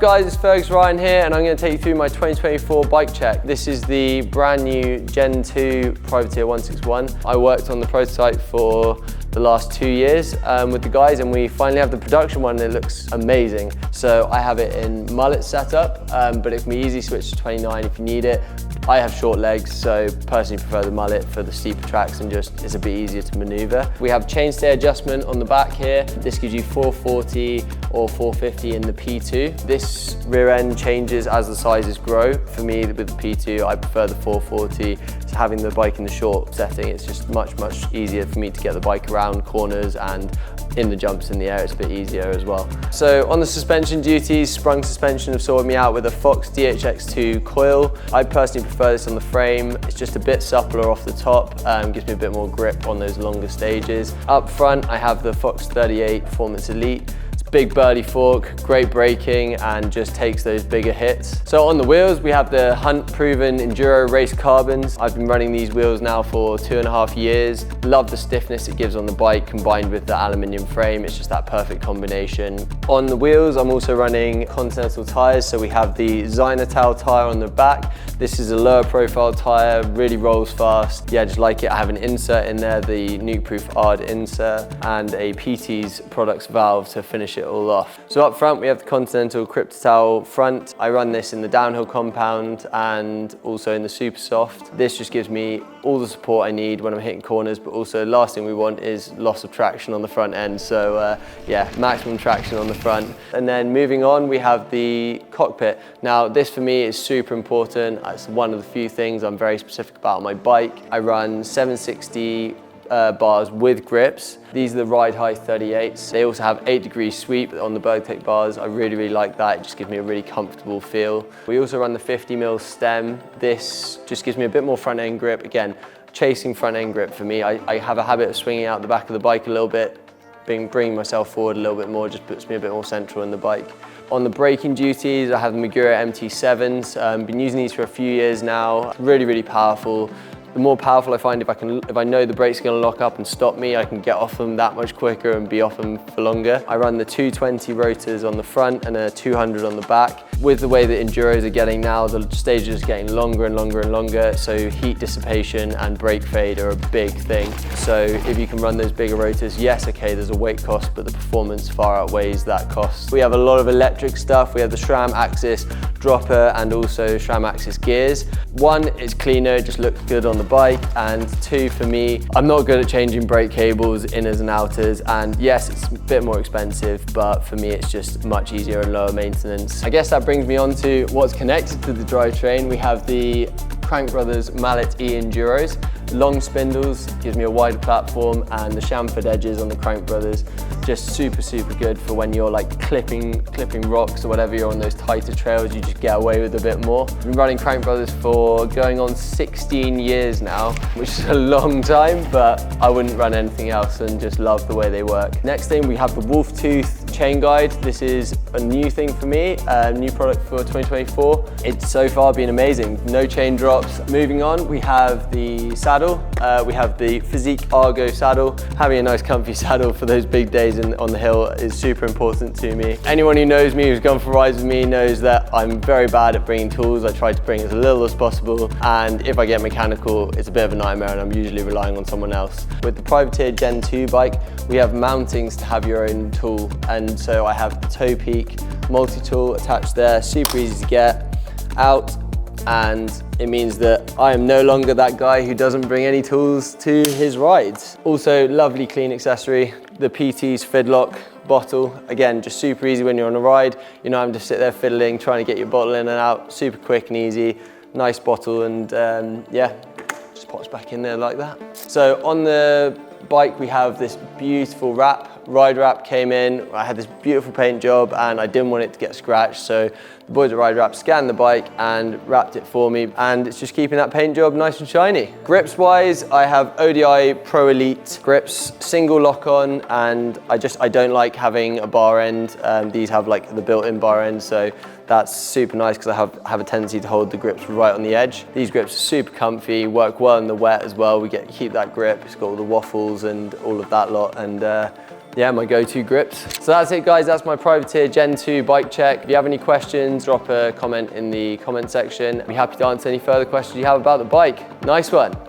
guys, it's Fergus Ryan here, and I'm going to take you through my 2024 bike check. This is the brand new Gen 2 Privateer 161. I worked on the prototype for the last 2 years with the guys, and we finally have the production one and it looks amazing. So I have it in mullet setup, but it can be easy switch to 29 if you need it. I have short legs, so personally prefer the mullet for the steeper tracks and just it's a bit easier to maneuver. We have chainstay adjustment on the back here. This gives you 440 or 450 in the P2. This rear end changes as the sizes grow. For me, with the P2, I prefer the 440. So having the bike in the short setting, it's just much easier for me to get the bike around corners, and in the jumps in the air, it's a bit easier as well. So on the suspension duties, sprung suspension have sorted me out with a Fox DHX2 coil. I personally prefer this on the frame. It's just a bit suppler off the top, gives me a bit more grip on those longer stages. Up front, I have the Fox 38 Performance Elite. Big burly fork, great braking, and just takes those bigger hits. So on the wheels, we have the Hunt Proven Enduro Race Carbons. I've been running these wheels now for 2.5 years. Love the stiffness it gives on the bike combined with the aluminium frame. It's just that perfect combination. On the wheels, I'm also running Continental tires. So we have the Zynotal tire on the back. This is a lower profile tire, really rolls fast. Yeah, just like it. I have an insert in there, the nuke-proof ARD insert, and a PT's products valve to finish it all off. So up front, we have the Continental Cryptotal front. I run this in the downhill compound and also in the super soft. This just gives me all the support I need when I'm hitting corners, but also the last thing we want is loss of traction on the front end. So yeah, maximum traction on the front. And then moving on, we have the Cockpit. Now this for me is super important. It's one of the few things I'm very specific about on my bike. I run 760 bars with grips. These are the Ride Height 38s. They also have 8-degree sweep on the Bergtech bars. I really like that. It just gives me a really comfortable feel. We also run the 50mm stem. This just gives me a bit more front end grip. Again, chasing front end grip for me. I have a habit of swinging out the back of the bike a little bit. Bringing myself forward a little bit more just puts me a bit more central in the bike. On the braking duties, I have the Magura MT7s. Been using these for a few years now. Really powerful. The more powerful I find, if I know the brake's going to lock up and stop me, I can get off them that much quicker and be off them for longer. I run the 220 rotors on the front and a 200 on the back. With the way that enduros are getting now, the stages are getting longer and longer, so heat dissipation and brake fade are a big thing. So if you can run those bigger rotors, yes, okay, there's a weight cost, but the performance far outweighs that cost. We have a lot of electric stuff. We have the SRAM Axis dropper and also SRAM Axis gears. One, it's cleaner, it just looks good on the bike, and two, for me, I'm not good at changing brake cables, inners and outers, and yes, it's a bit more expensive, but for me it's just much easier and lower maintenance. I guess that brings me on to what's connected to the drivetrain. We have the Crank Brothers Mallet E Enduros. Long spindles, gives me a wider platform, and the chamfered edges on the Crank Brothers, just super good for when you're like clipping rocks or whatever, you're on those tighter trails, you just get away with a bit more. I've been running Crank Brothers for going on 16 years now, which is a long time, but I wouldn't run anything else and just love the way they work. Next thing, we have the Wolf Tooth chain guide. This is a new thing for me, a new product for 2024. It's so far been amazing, no chain drops. Moving on, we have the saddle. We have the Physique Argo saddle. Having a nice comfy saddle for those big days on the hill is super important to me. Anyone who knows me, who's gone for rides with me, knows that I'm very bad at bringing tools. I try to bring as little as possible, and if I get mechanical, it's a bit of a nightmare and I'm usually relying on someone else. With the Privateer Gen 2 bike, we have mountings to have your own tool, and so I have the Toe Peak multi-tool attached there, super easy to get out, and it means that I am no longer that guy who doesn't bring any tools to his rides. Also, lovely clean accessory, the PT's Fidlock bottle. Again, just super easy when you're on a ride. You know, I'm just sit there fiddling, trying to get your bottle in and out, super quick and easy. Nice bottle, and yeah, just pops back in there like that. So on the bike, we have this beautiful wrap. Ride Wrap came in. I had this beautiful paint job and I didn't want it to get scratched, so the boys at Ride Wrap scanned the bike and wrapped it for me, and it's just keeping that paint job nice and shiny. Grips wise, I have ODI Pro Elite grips, single lock on, and I don't like having a bar end. These have like the built-in bar end, so that's super nice because I have a tendency to hold the grips right on the edge. These grips are super comfy, work well in the wet as well. We keep that grip. It's got all the waffles and all of that lot, and yeah, my go-to grips. So that's it guys, that's my Privateer Gen 2 bike check. If you have any questions, drop a comment in the comment section. I'd be happy to answer any further questions you have about the bike. Nice one.